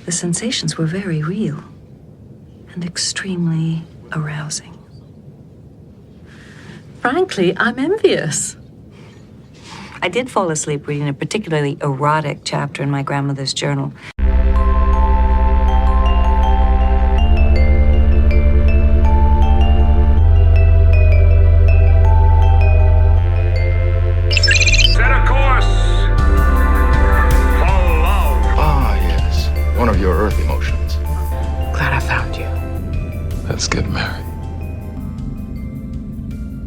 The sensations were very real and extremely arousing. Frankly, I'm envious. I did fall asleep reading a particularly erotic chapter in my grandmother's journal. Set a course for love. Ah, yes. One of your earth emotions. Glad I found you. Let's get married.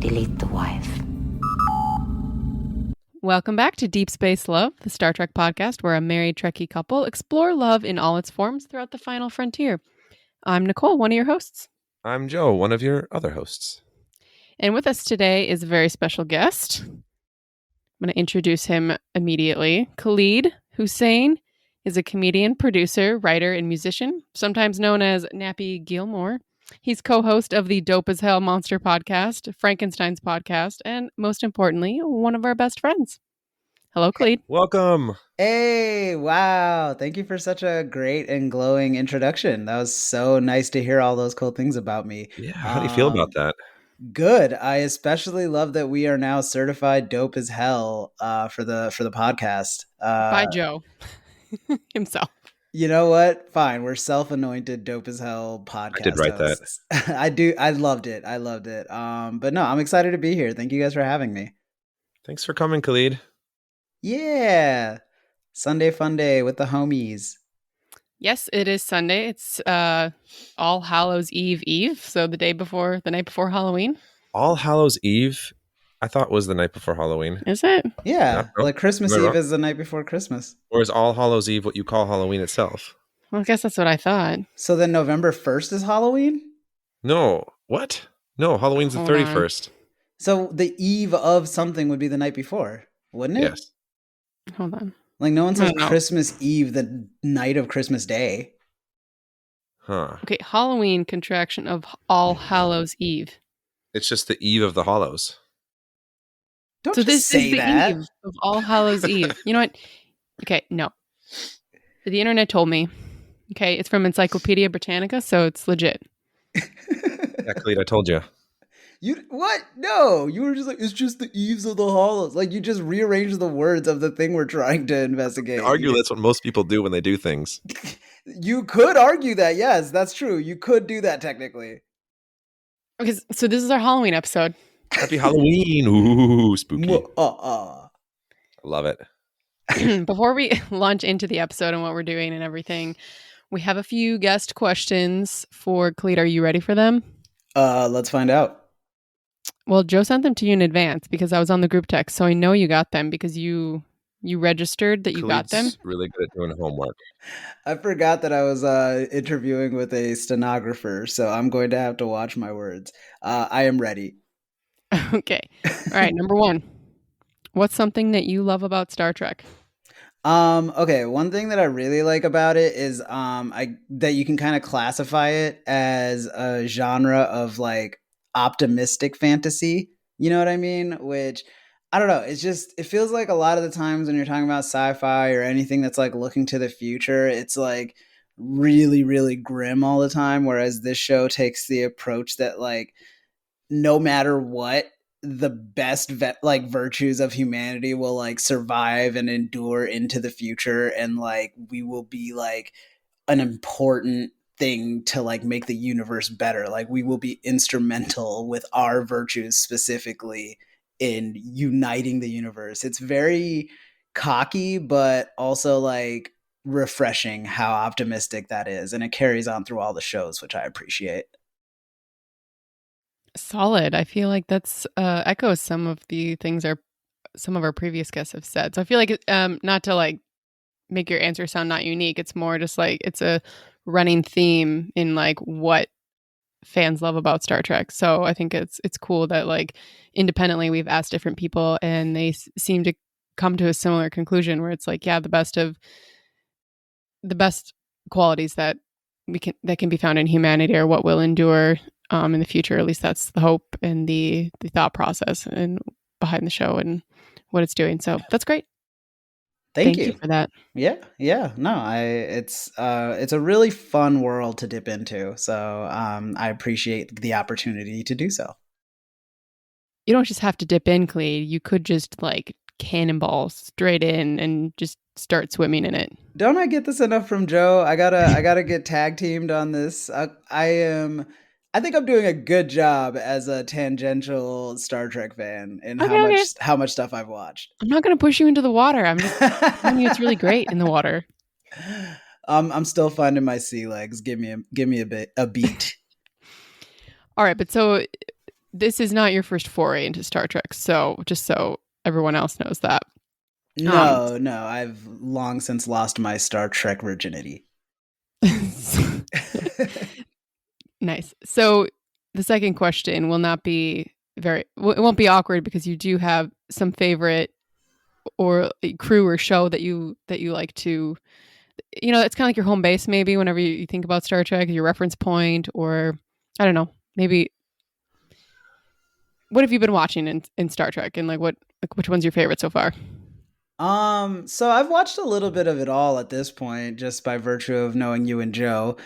Delete the wife. Welcome back to Deep Space Love, the Star Trek podcast where a married Trekkie couple explore love in all its forms throughout the final frontier. I'm Nicole, one of your hosts. I'm Joe, one of your other hosts. And with us today is a very special guest. I'm going to introduce him immediately. Khalid Hussein is a comedian, producer, writer, and musician, sometimes known as Nappy Gilmore. He's co-host of the Dope as Hell Monster podcast, Frankenstein's podcast, and most importantly, one of our best friends. Hello, Khalid. Welcome. Hey, wow. Thank you for such a great and glowing introduction. That was so nice to hear all those cool things about me. Yeah, how do you feel about that? Good. I especially love that we are now certified dope as hell for the podcast. By Joe himself. You know what? Fine. We're self-anointed dope as hell podcast. I did write hosts. I loved it. But no, I'm excited to be here. Thank you guys for having me. Thanks for coming, Khalid. Yeah. Sunday fun day with the homies. Yes, it is Sunday. It's All Hallows Eve, so the night before Halloween. All Hallows Eve, I thought was the night before Halloween. Is it? Yeah, No? like Christmas Am I Eve wrong? is the night before Christmas. Or is All Hallows Eve what you call Halloween itself? Well, I guess that's what I thought. So then November 1st is Halloween? No. What? No, Halloween's the Hold on. 31st. So the eve of something would be the night before, wouldn't it? Yes. Hold on. Like no one says No. Christmas Eve the night of Christmas Day. Huh. Okay, Halloween contraction of All Hallows Eve. It's just the eve of the Hallows. Don't So just this say is the that. eve of All Hallows Eve. You know what? Okay, no. The internet told me. Okay, it's from Encyclopedia Britannica, so it's legit. Yeah, Khalid, I told you. You what? No, you were just like, it's just the eves of the Hallows. Like you just rearranged the words of the thing we're trying to investigate. I argue that's what most people do when they do things. You could argue that, yes, that's true. You could do that technically. Okay, so this is our Halloween episode. Happy Halloween. Ooh, spooky. I love it. Before we launch into the episode and what we're doing and everything, we have a few guest questions for Khalid. Are you ready for them? Let's find out. Well, Joe sent them to you in advance because I was on the group text, so I know you got them because you registered that you got them. Khalid's really good at doing homework. I forgot that I was interviewing with a stenographer, so I'm going to have to watch my words. I am ready. Okay. All right. Number one. What's something that you love about Star Trek? Okay, one thing that I really like about it is that you can kind of classify it as a genre of like optimistic fantasy. You know what I mean? Which I don't know. It feels like a lot of the times when you're talking about sci-fi or anything that's like looking to the future, it's like really, really grim all the time. Whereas this show takes the approach that like no matter what, the best virtues of humanity will like survive and endure into the future, and like we will be like an important thing to like make the universe better. Like we will be instrumental with our virtues specifically in uniting the universe. It's very cocky, but also like refreshing how optimistic that is, and it carries on through all the shows, which I appreciate. Solid. I feel like that's echoes some of the things some of our previous guests have said. So I feel like not to like make your answer sound not unique. It's more just like it's a running theme in like what fans love about Star Trek. So I think it's cool that like independently we've asked different people and they seem to come to a similar conclusion where it's like, yeah, the best qualities that can be found in humanity are what will endure in the future. At least that's the hope and the thought process and behind the show and what it's doing. So that's great. Thank Thank you you. for that. Yeah. No, it's a really fun world to dip into. So I appreciate the opportunity to do so. You don't just have to dip in, Clee. You could just like cannonball straight in and just start swimming in it. Don't I get this enough from Joe? I gotta get tag teamed on this. I think I'm doing a good job as a tangential Star Trek fan in Okay, okay. how much stuff I've watched. I'm not going to push you into the water. I'm just telling you it's really great in the water. I'm still finding my sea legs. Give me a beat. All right, but so this is not your first foray into Star Trek. So just so everyone else knows that. No, I've long since lost my Star Trek virginity. Nice. So the second question will not be it won't be awkward because you do have some favorite or crew or show that you like to, it's kind of like your home base maybe whenever you think about Star Trek, your reference point, or I don't know, maybe what have you been watching in Star Trek, and which one's your favorite so far? So I've watched a little bit of it all at this point, just by virtue of knowing you and Joe.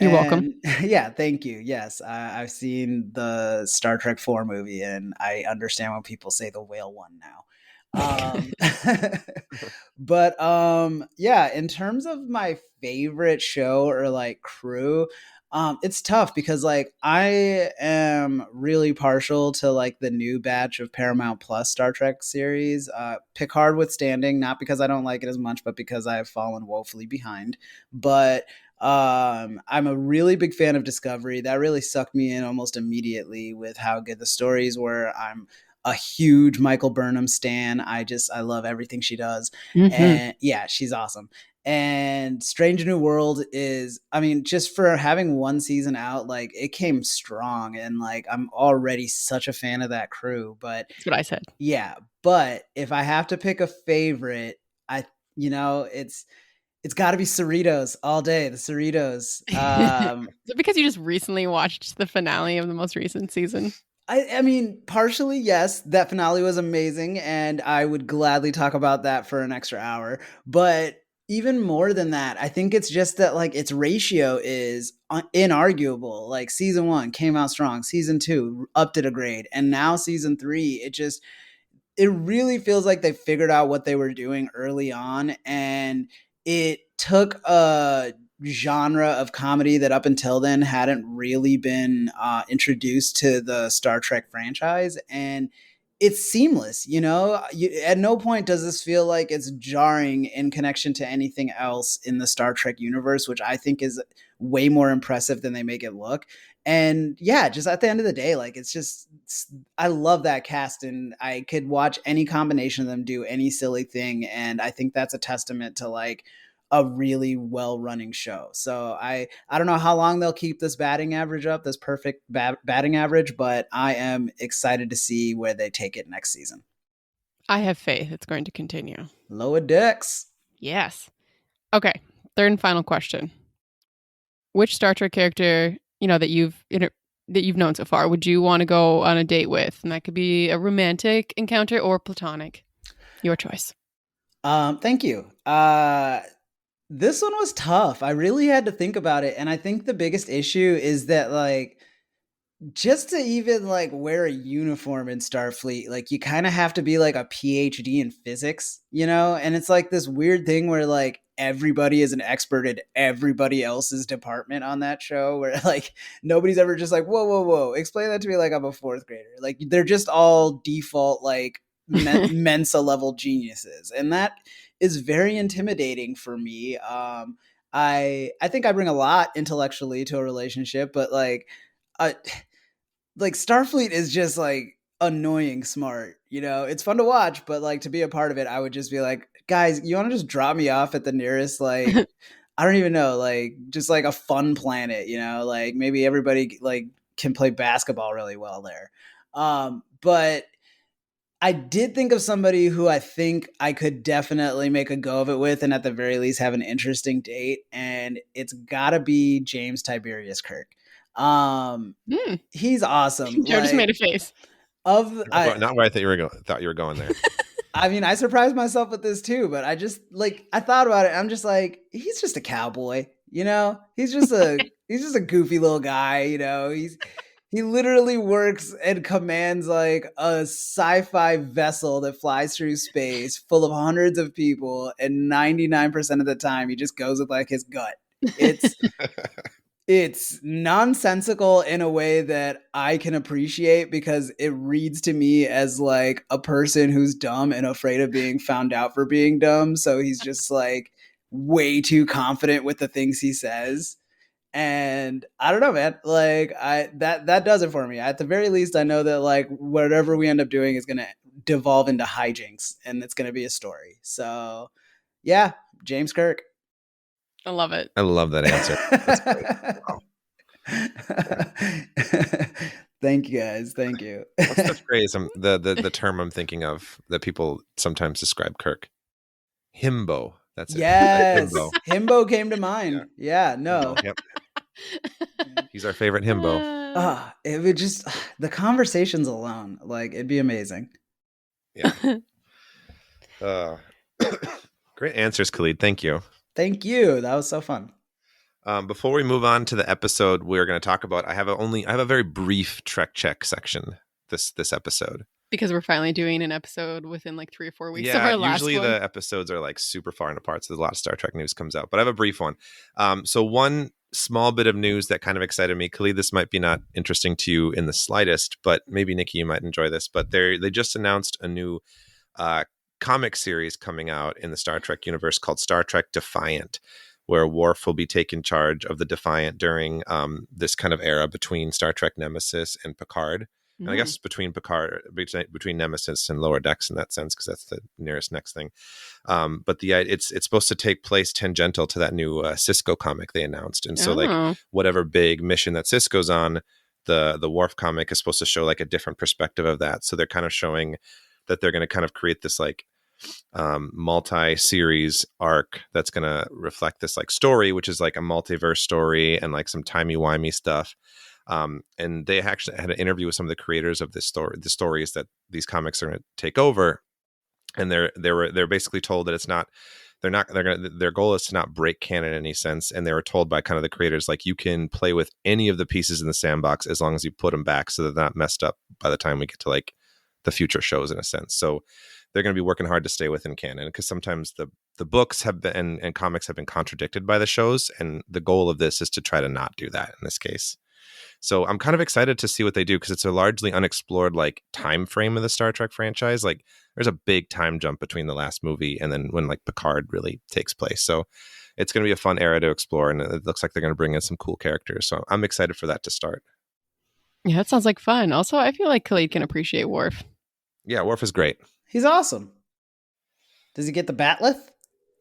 You're welcome. Yeah, thank you. Yes, I've seen the Star Trek 4 movie, and I understand when people say the whale one now. But yeah, in terms of my favorite show or like crew, it's tough because like I am really partial to like the new batch of Paramount Plus Star Trek series, Picard withstanding, not because I don't like it as much, but because I have fallen woefully behind. But I'm a really big fan of Discovery. That really sucked me in almost immediately with how good the stories were. I'm a huge Michael Burnham stan. I love everything she does. Mm-hmm. And yeah, she's awesome. And Strange New World is, I mean, just for having one season out, like it came strong, and like I'm already such a fan of that crew. But that's what I said. Yeah, but if I have to pick a favorite, it's got to be Cerritos all day. The Cerritos. Is it because you just recently watched the finale of the most recent season? I mean, partially, yes. That finale was amazing, and I would gladly talk about that for an extra hour. But even more than that, I think it's just that like its ratio is inarguable. Like season 1 came out strong, season 2 upped it a grade, and now season 3, it really feels like they figured out what they were doing early on, and it took a genre of comedy that up until then hadn't really been introduced to the Star Trek franchise, and it's seamless. At no point does this feel like it's jarring in connection to anything else in the Star Trek universe, which I think is way more impressive than they make it look. And yeah, just at the end of the day, like I love that cast, and I could watch any combination of them do any silly thing, and I think that's a testament to like a really well running show. So I don't know how long they'll keep this batting average up, this perfect batting average, but I am excited to see where they take it next season. I have faith it's going to continue. Lower decks. Yes. Okay. Third and final question. Which Star Trek character, that you've known so far, would you want to go on a date with? And that could be a romantic encounter or platonic. Your choice. Thank you. This one was tough. I really had to think about it. And I think the biggest issue is that like, just to even like wear a uniform in Starfleet, like you kind of have to be like a PhD in physics, and it's like this weird thing where like everybody is an expert in everybody else's department on that show, where like nobody's ever just like, whoa, explain that to me like I'm a fourth grader. Like they're just all default like Mensa level geniuses, and that is very intimidating for me. I think I bring a lot intellectually to a relationship, but like Starfleet is just like annoying smart. It's fun to watch, but like to be a part of it, I would just be like, guys, you want to just drop me off at the nearest like I don't even know, like just like a fun planet, like maybe everybody like can play basketball really well there. But I did think of somebody who I think I could definitely make a go of it with, and at the very least have an interesting date, and it's gotta be James Tiberius Kirk. He's awesome. Joe just made a face. Not where I thought you were going there. I mean, I surprised myself with this too, but I just like I thought about it. I'm just like, he's just a cowboy, you know? He's just a goofy little guy, you know. He literally works and commands like a sci-fi vessel that flies through space full of hundreds of people, and 99% of the time he just goes with like his gut. It's it's nonsensical in a way that I can appreciate because it reads to me as like a person who's dumb and afraid of being found out for being dumb. So he's just like way too confident with the things he says. And I don't know, man. Like that does it for me. At the very least, I know that like whatever we end up doing is gonna devolve into hijinks and it's gonna be a story. So yeah, James Kirk. I love it. I love that answer. That's great. Wow. Thank you guys. Thank you. What's the phrase? The term I'm thinking of that people sometimes describe Kirk. Himbo. That's it. Yes. Himbo. Himbo came to mind. Yeah, no. Himbo, yep. He's our favorite himbo. It would just the conversations alone, like it'd be amazing. Yeah. Great answers, Khalid. Thank you. Thank you. That was so fun. Before we move on to the episode we're going to talk about, I have a very brief Trek check section this episode. Because we're finally doing an episode within like 3 or 4 weeks of Yeah, our last usually one. the episodes are like super far apart, so there's a lot of Star Trek news comes out. But I have a brief one. So one small bit of news that kind of excited me, Khalid, this might be not interesting to you in the slightest, but maybe Nikki, you might enjoy this. But they just announced a new comic series coming out in the Star Trek universe called Star Trek Defiant, where Worf will be taking charge of the Defiant during this kind of era between Star Trek Nemesis and Picard. And I guess between Nemesis and Lower Decks in that sense, because that's the nearest next thing. But it's supposed to take place tangential to that new Cisco comic they announced, and so like whatever big mission that Cisco's on, the Worf comic is supposed to show like a different perspective of that. So they're kind of showing that they're going to kind of create this like multi-series arc that's going to reflect this like story, which is like a multiverse story and like some timey-wimey stuff. And they actually had an interview with some of the creators of this story, the stories that these comics are going to take over. And they're basically told that their goal is to not break canon in any sense. And they were told by kind of the creators, like, you can play with any of the pieces in the sandbox as long as you put them back so they're not messed up by the time we get to like the future shows in a sense. So they're going to be working hard to stay within canon, because sometimes the books have been and comics have been contradicted by the shows. And the goal of this is to try to not do that in this case. So I'm kind of excited to see what they do, because it's a largely unexplored like time frame of the Star Trek franchise. Like there's a big time jump between the last movie and then when like Picard really takes place. So it's going to be a fun era to explore, and it looks like they're going to bring in some cool characters. So I'm excited for that to start. Yeah, that sounds like fun. Also, I feel like Khalid can appreciate Worf. Yeah, Worf is great. He's awesome. Does he get the batleth?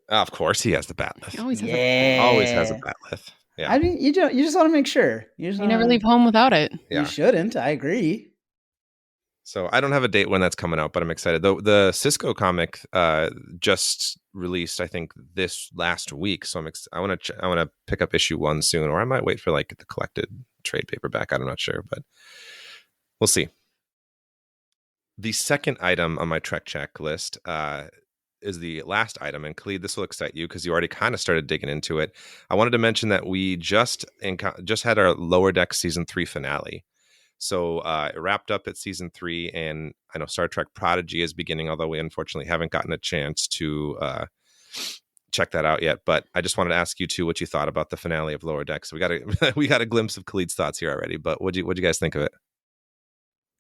Of course, he has the batleth. He always has Always has a batleth. Yeah. I mean, you just want to make sure. You never leave home without it. Yeah. You shouldn't. I agree. So I don't have a date when that's coming out, but I'm excited. The Cisco comic just released, I think, this last week. So I want to pick up issue 1 soon, or I might wait for like the collected trade paperback. I'm not sure, but we'll see. The second item on my Trek checklist is the last item, and Khalid, this will excite you because you already kind of started digging into it. I wanted to mention that we just had our Lower Deck season 3 finale. So it wrapped up at season 3, and I know Star Trek Prodigy is beginning, although we unfortunately haven't gotten a chance to check that out yet. But I just wanted to ask you two what you thought about the finale of Lower Deck. So we got a glimpse of Khalid's thoughts here already. But what'd you guys think of it?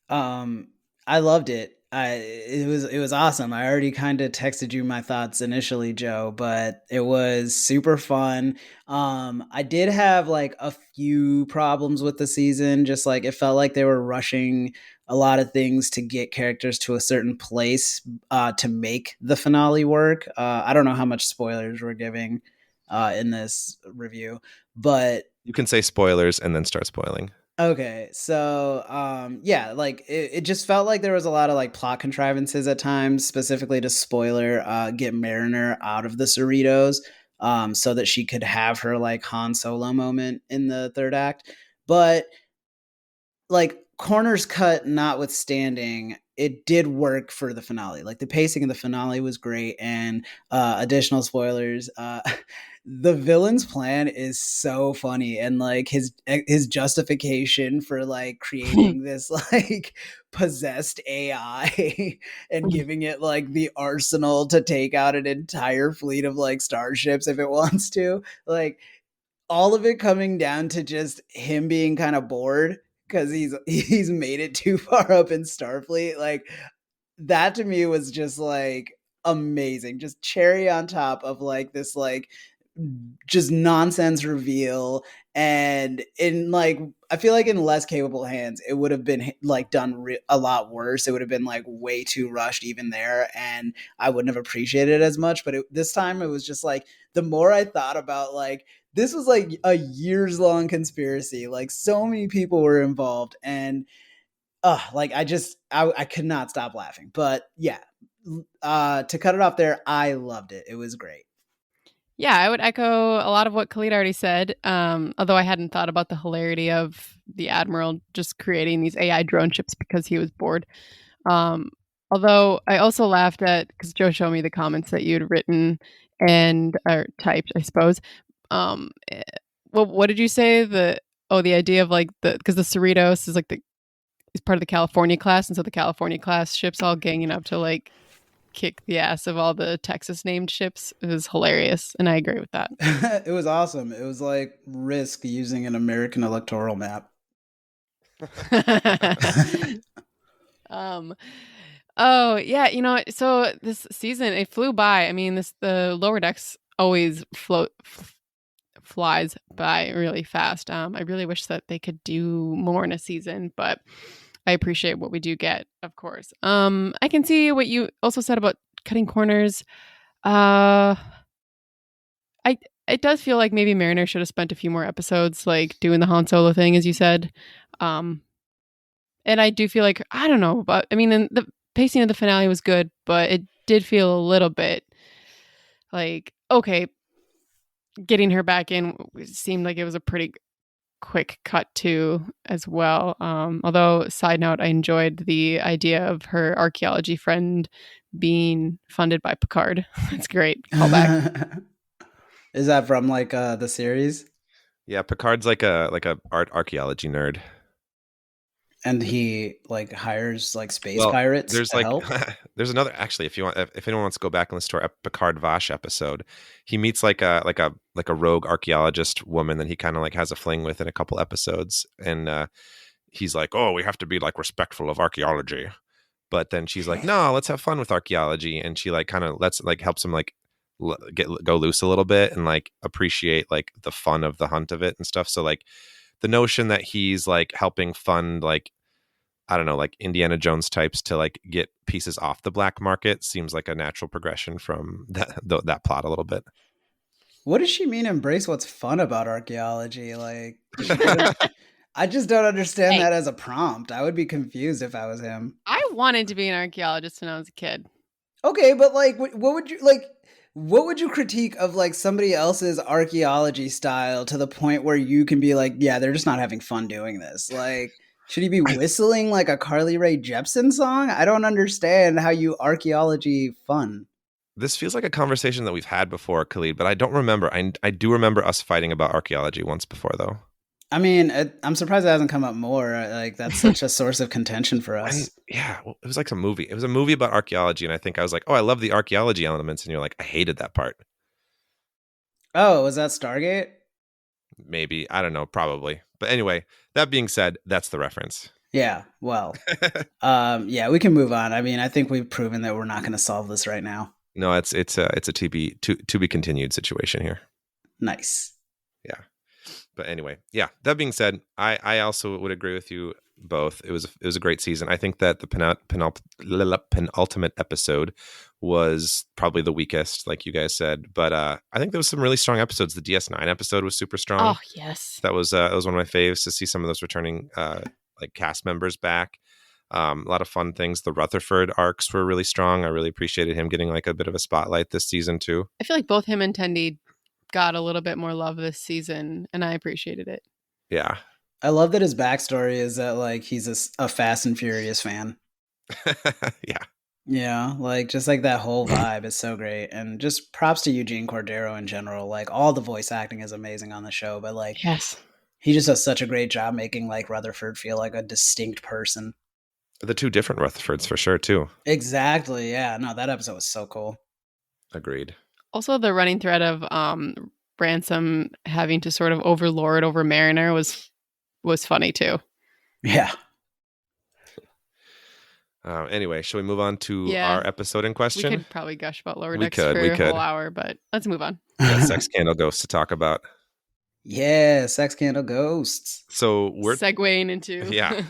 I loved it. It was awesome. I already kind of texted you my thoughts initially, Joe, but it was super fun. I did have like a few problems with the season. Just like it felt like they were rushing a lot of things to get characters to a certain place to make the finale work. I don't know how much spoilers we're giving in this review, but you can say spoilers and then start spoiling. Okay, so yeah, like it just felt like there was a lot of like plot contrivances at times, specifically to get Mariner out of the Cerritos, so that she could have her like Han Solo moment in the third act. But like corners cut notwithstanding, it did work for the finale. Like the pacing of the finale was great, and additional spoilers. The villain's plan is so funny, and like his justification for like creating this like possessed AI and giving it like the arsenal to take out an entire fleet of like starships if it wants to, like all of it coming down to just him being kind of bored because he's made it too far up in Starfleet. Like that to me was just like amazing, just cherry on top of like this like just nonsense reveal. And in like I feel like in less capable hands it would have been like done a lot worse. It would have been like way too rushed even there, and I wouldn't have appreciated it as much. But this time it was just like the more I thought about like this was like a years long conspiracy, like so many people were involved, and like I could not stop laughing. But yeah, to cut it off there, I loved it. It was great. Yeah, I would echo a lot of what Khalid already said. Although I hadn't thought about the hilarity of the Admiral just creating these AI drone ships because he was bored. Although I also laughed at, because Joe showed me the comments that you'd written or typed, I suppose. Well, what did you say? The idea of like because the Cerritos is like is part of the California class, and so the California class ships all ganging up to like kick the ass of all the Texas named ships. It was hilarious, and I agree with that. It was awesome. It was like Risk using an American electoral map. Oh yeah, so this season it flew by. I mean, the Lower Decks always flies by really fast. I really wish that they could do more in a season, but I appreciate what we do get, of course. I can see what you also said about cutting corners. It does feel like maybe Mariner should have spent a few more episodes like doing the Han Solo thing, as you said. And I do feel like, I don't know, but I mean, the pacing of the finale was good, but it did feel a little bit like, okay, getting her back in seemed like it was a pretty quick cut too as well. Although, side note, I enjoyed the idea of her archaeology friend being funded by Picard. That's great. Callback. Is that from like the series? Yeah, Picard's like a art archaeology nerd. And he like hires like space pirates there's to like help? There's another, actually, if anyone wants to go back and listen to our Picard Vash episode, he meets like a rogue archaeologist woman that he kind of like has a fling with in a couple episodes, and he's like, oh, we have to be like respectful of archaeology, but then she's like, no, let's have fun with archaeology, and she like kind of helps him like go loose a little bit and like appreciate like the fun of the hunt of it and stuff. So like the notion that he's like helping fund like, I don't know, like Indiana Jones types to like get pieces off the black market seems like a natural progression from that plot a little bit. What does she mean embrace what's fun about archaeology? Like I just don't understand that as a prompt. I would be confused if I was him. I wanted to be an archaeologist when I was a kid. Okay, but like what would you like? What would you critique of like somebody else's archaeology style to the point where you can be like, yeah, they're just not having fun doing this? Like, should he be whistling like a Carly Rae Jepsen song? I don't understand how you archaeology fun. This feels like a conversation that we've had before, Khalid, but I don't remember. I do remember us fighting about archaeology once before, though. I mean, I'm surprised it hasn't come up more. Like, that's such a source of contention for us. Yeah, well, it was like some movie. It was a movie about archaeology, and I think I was like, oh, I love the archaeology elements, and you're like, I hated that part. Oh, was that Stargate? Maybe. I don't know, probably. But anyway, that being said, that's the reference. Yeah, well, yeah, we can move on. I mean, I think we've proven that we're not going to solve this right now. No, it's a to be continued situation here. Nice. Yeah. But anyway, yeah, that being said, I also would agree with you both. It was a great season. I think that the penultimate episode was probably the weakest, like you guys said. But I think there was some really strong episodes. The DS9 episode was super strong. Oh, yes. That was one of my faves, to see some of those returning like cast members back. A lot of fun things. The Rutherford arcs were really strong. I really appreciated him getting like a bit of a spotlight this season too. I feel like both him and Tendi got a little bit more love this season, and I appreciated it. Yeah. I love that his backstory is that like he's a Fast and Furious fan. Yeah. Yeah, like just like that whole vibe is so great, and just props to Eugene Cordero in general. Like all the voice acting is amazing on the show, but like Yes. he just does such a great job making like Rutherford feel like a distinct person. The two different Rutherfords for sure, too. Exactly. Yeah. No, that episode was so cool. Agreed. Also, the running thread of Ransom having to sort of overlord over Mariner was funny too. Yeah. Anyway, shall we move on to Yeah. our episode in We question? could probably gush about Lower We Decks could, for we a could. whole hour, but let's move on. Yeah, Sex Candle Ghost to talk about. Yeah, Sex Candle Ghosts. So we're segueing into yeah,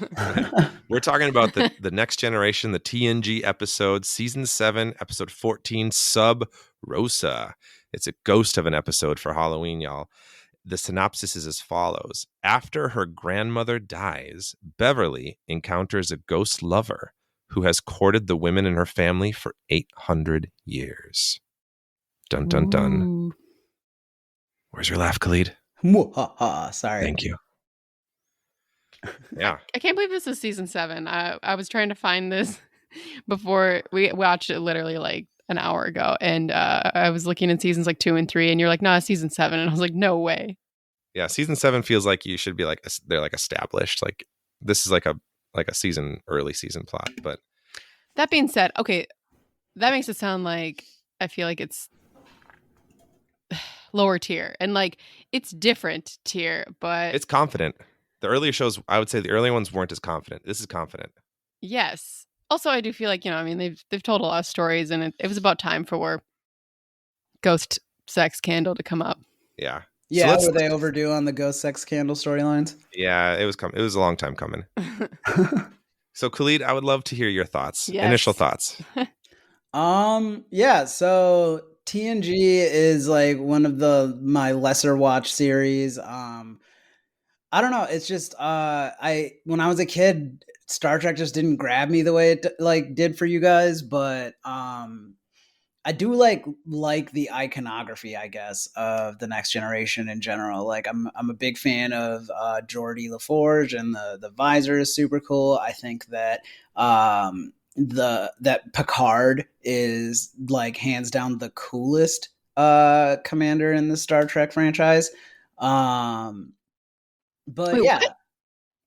we're talking about the Next Generation, the TNG episode, season 7, episode 14, Sub Rosa. It's a ghost of an episode for Halloween, y'all. The synopsis is as follows. After her grandmother dies, Beverly encounters a ghost lover who has courted the women in her family for 800 years. Dun, dun, dun. Ooh. Where's your laugh, Khalid? Sorry. Thank you. Yeah. I can't believe this is season 7. I was trying to find this before we watched it literally like an hour ago, and I was looking in seasons like 2 and 3, and you're like, no, it's season 7, and I was like, no way. Yeah, season 7 feels like you should be like they're like established. Like this is like a early season plot. But that being said, okay, that makes it sound like I feel like it's lower tier, and like it's different tier, but it's confident. The earlier shows, I would say the earlier ones weren't as confident. This is confident. Yes. Also, I do feel like, I mean, they've told a lot of stories, and it was about time for Ghost Sex Candle to come up. Yeah. Yeah, were they overdue on the Ghost Sex Candle storylines? Yeah, it was a long time coming. So Khalid, I would love to hear your thoughts. Yes. Initial thoughts. Yeah, so TNG is like one of my lesser watched series. I don't know, it's just when I was a kid, Star Trek just didn't grab me the way it like did for you guys, but I do like the iconography, I guess, of the Next Generation in general. Like I'm a big fan of Geordi LaForge, and the visor is super cool. I think that that Picard is like hands down the coolest commander in the Star Trek franchise. But wait, yeah, what?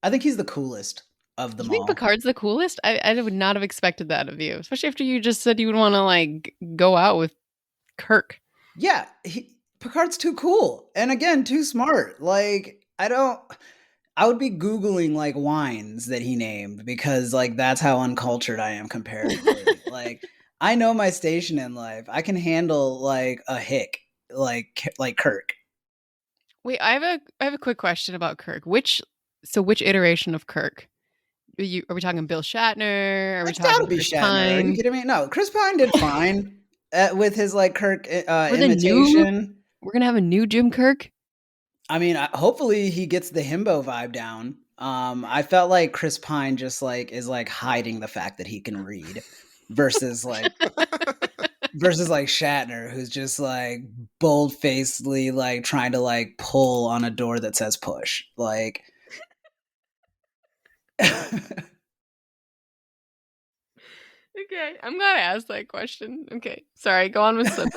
I think he's the coolest of them You think all. Picard's the coolest? I would not have expected that of you, especially after you just said you would want to like go out with Kirk. Yeah, Picard's too cool, and again, too smart. Like I would be Googling like wines that he named, because like that's how uncultured I am comparatively. Like I know my station in life. I can handle like a hick like Kirk. Wait, I have a quick question about Kirk. Which iteration of Kirk? Are we talking Bill Shatner? Are we It's talking gotta be Chris Shatner. Pine? Are you kidding me? No, Chris Pine did fine with his like Kirk the imitation. We're gonna have a new Jim Kirk. I mean, hopefully he gets the himbo vibe down. I felt like Chris Pine just like is like hiding the fact that he can read, versus like Shatner, who's just like bold-facedly like trying to like pull on a door that says push. Like Okay, I'm glad I asked that question. Okay, sorry, go on with Sub.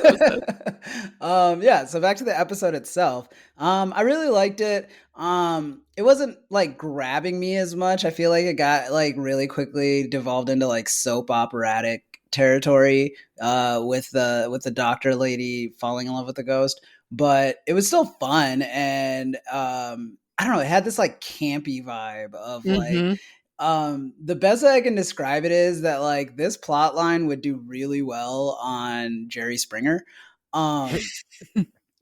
Yeah, so back to the episode itself. I really liked it. It wasn't like grabbing me as much. I feel like it got like really quickly devolved into like soap operatic territory with the doctor lady falling in love with the ghost, but it was still fun, and I don't know, it had this like campy vibe of like the best way I can describe it is that like this plot line would do really well on Jerry Springer. No,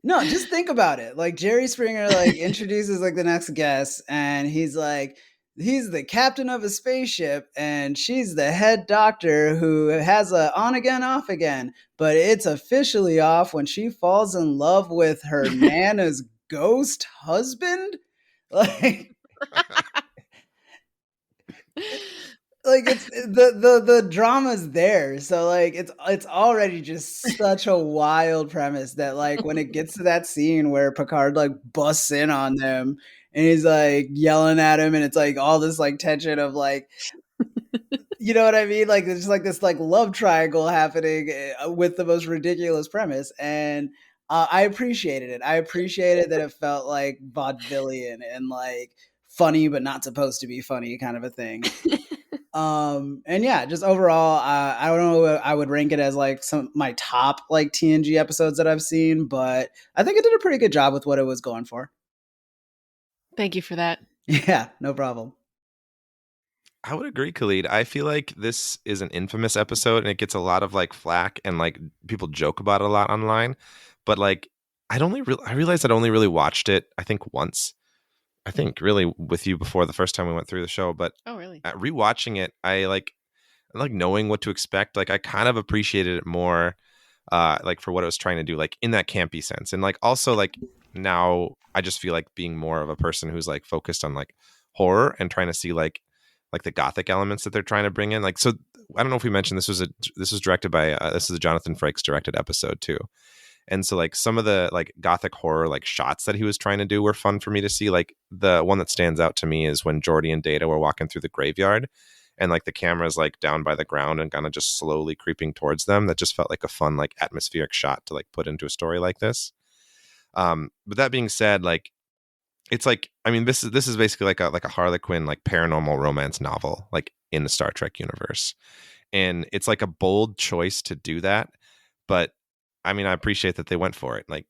just think about it. Like Jerry Springer like introduces like the next guest, and he's like, he's the captain of a spaceship, and she's the head doctor who has a on again, off again, but it's officially off when she falls in love with her Nana's ghost husband. Like like it's the drama's there, so like it's already just such a wild premise that like when it gets to that scene where Picard like busts in on them and he's like yelling at him, and it's like all this like tension of like You know what I mean? Like, there's like this like love triangle happening with the most ridiculous premise. And I appreciated it. I appreciated that it felt like vaudevillian and like funny, but not supposed to be funny kind of a thing. And yeah, just overall, I don't know. I would rank it as like some my top like TNG episodes that I've seen, but I think it did a pretty good job with what it was going for. Thank you for that. Yeah, no problem. I would agree, Khalid. I feel like this is an infamous episode and it gets a lot of like flack and like people joke about it a lot online. But like I realized I'd only really watched it, I think once. I think really with you before the first time we went through the show. But Oh, really? rewatching it, I like knowing what to expect. Like I kind of appreciated it more like for what it was trying to do, like in that campy sense. And like also like now I just feel like being more of a person who's like focused on like horror and trying to see like the gothic elements that they're trying to bring in. Like, so I don't know if we mentioned this was directed by this is a Jonathan Frakes directed episode too. And so like some of the like gothic horror like shots that he was trying to do were fun for me to see. Like the one that stands out to me is when Geordi and Data were walking through the graveyard and like the camera's like down by the ground and kind of just slowly creeping towards them. That just felt like a fun like atmospheric shot to like put into a story like this. But that being said, like it's like, I mean, this is basically like a Harlequin like paranormal romance novel like in the Star Trek universe. And it's like a bold choice to do that, but I mean, I appreciate that they went for it. Like,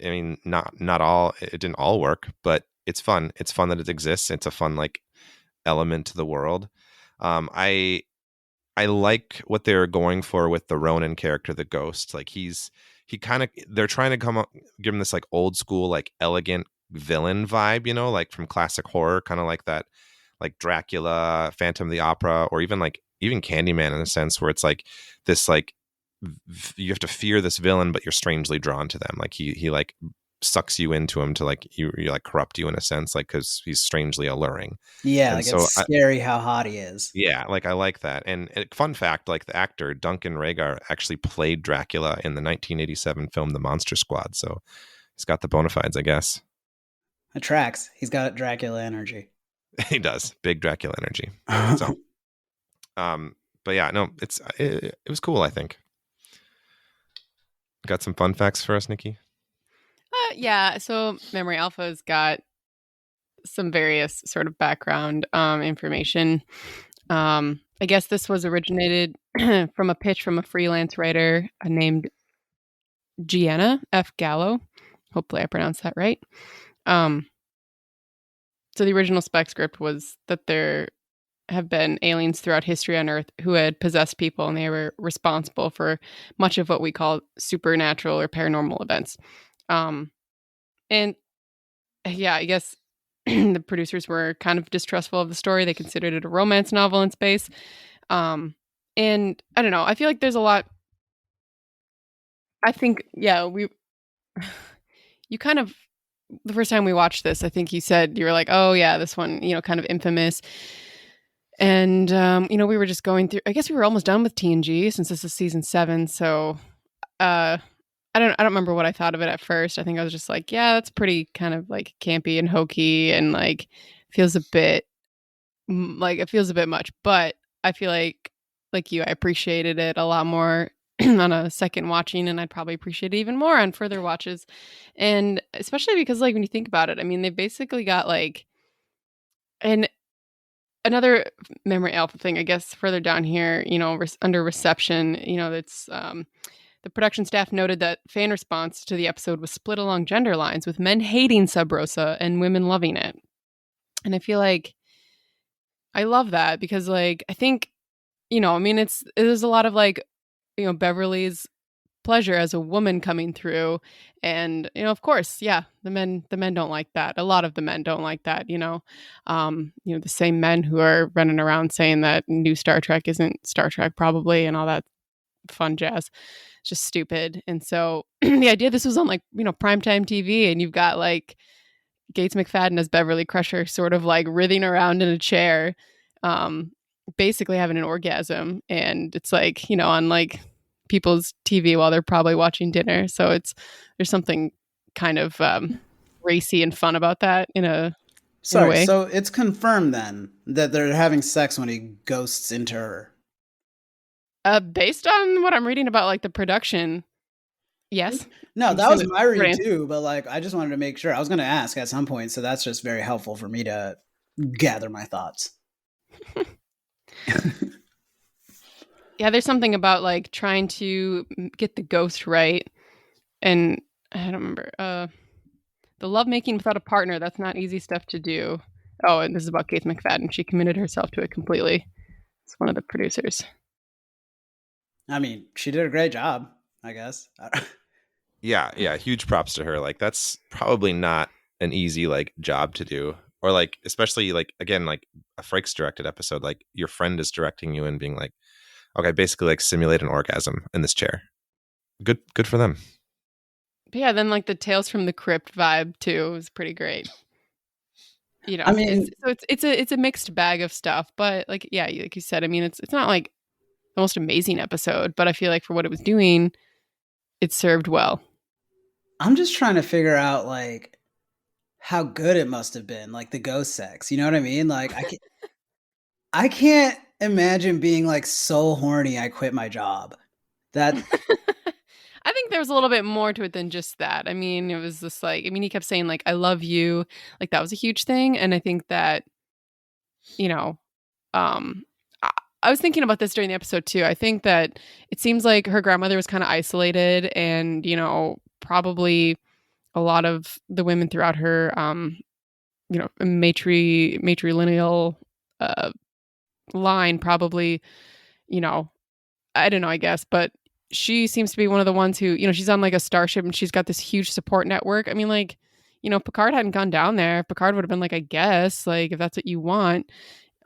I mean, not all, it didn't all work, but it's fun. It's fun that it exists. It's a fun like element to the world. I like what they're going for with the Ronin character, the ghost. Like they're trying to give him this like old school, like elegant villain vibe, you know, like from classic horror, kind of like that, like Dracula, Phantom of the Opera, or even Candyman in a sense, where it's like this, like you have to fear this villain, but you're strangely drawn to them. Like he like sucks you into him to like you like corrupt you in a sense, like because he's strangely alluring. Yeah, And like so it's scary how hot he is. yeah, like I like that. And fun fact, like the actor Duncan Regar actually played Dracula in the 1987 film The Monster Squad. So he's got the bona fides, I guess. It tracks. He's got Dracula energy. He does. Big Dracula energy. So, but yeah, no, it was cool, I think. Got some fun facts for us, Nikki? Yeah, so Memory Alpha's got some various sort of background information. I guess this was originated from a pitch from a freelance writer named Gianna F. Gallo. Hopefully I pronounced that right. So the original spec script was that there have been aliens throughout history on Earth who had possessed people, and they were responsible for much of what we call supernatural or paranormal events. And yeah, I guess the producers were kind of distrustful of the story. They considered it a romance novel in space. And I don't know. I feel like there's a lot. I think, yeah, you kind of, the first time we watched this, I think you said, you were like, oh yeah, this one, you know, kind of infamous. And, you know, we were just going through, I guess we were almost done with TNG since this is season 7. So, I don't remember what I thought of it at first. I think I was just like, yeah, that's pretty kind of like campy and hokey and like feels a bit much. But I feel like you, I appreciated it a lot more on a second watching, and I'd probably appreciate it even more on further watches. And especially because like when you think about it, I mean, they basically got like another Memory Alpha thing, I guess, further down here, you know, under reception, you know, that's the production staff noted that fan response to the episode was split along gender lines, with men hating Sub Rosa and women loving it. And I feel like I love that because, like, I think, you know, I mean, there's a lot of like, you know, Beverly's pleasure as a woman coming through, and you know, of course, yeah, the men don't like that. A lot of the men don't like that, you know, the same men who are running around saying that new Star Trek isn't Star Trek probably, and all that fun jazz. It's just stupid. And so the idea this was on like, you know, primetime TV, and you've got like Gates McFadden as Beverly Crusher sort of like writhing around in a chair, basically having an orgasm, and it's like, you know, on like people's TV while they're probably watching dinner. So there's something kind of racy and fun about that in a way. So it's confirmed then that they're having sex when he ghosts into her. Based on what I'm reading about, like, the production, yes. No, I'm that saying was the my short read answer. too, but like I just wanted to make sure. I was going to ask at some point, so that's just very helpful for me to gather my thoughts. Yeah, there's something about, like, trying to get the ghost right, and I don't remember, the lovemaking without a partner, that's not easy stuff to do. Oh, and this is about Kate McFadden. She committed herself to it completely. It's one of the producers. I mean, she did a great job, I guess. Yeah, huge props to her. Like that's probably not an easy like job to do, or like especially like again like a Frakes directed episode. Like your friend is directing you and being like, okay, basically like simulate an orgasm in this chair. Good for them. But yeah, then like the Tales from the Crypt vibe too was pretty great. You know, I mean, it's a mixed bag of stuff, but like yeah, like you said, I mean it's not like the most amazing episode, but I feel like for what it was doing, it served well. I'm just trying to figure out like how good it must have been, like the ghost sex. You know what I mean? Like I can't imagine being like so horny I quit my job. That I think there was a little bit more to it than just that. I mean, it was just like, I mean, he kept saying like, I love you. Like that was a huge thing. And I think that, you know, um, I was thinking about this during the episode too. I think that it seems like her grandmother was kind of isolated and, you know, probably a lot of the women throughout her, you know, matrilineal line probably, you know, I don't know, I guess, but she seems to be one of the ones who, you know, she's on like a starship and she's got this huge support network. I mean, like, you know, if Picard hadn't gone down there, Picard would have been like, I guess, like, if that's what you want,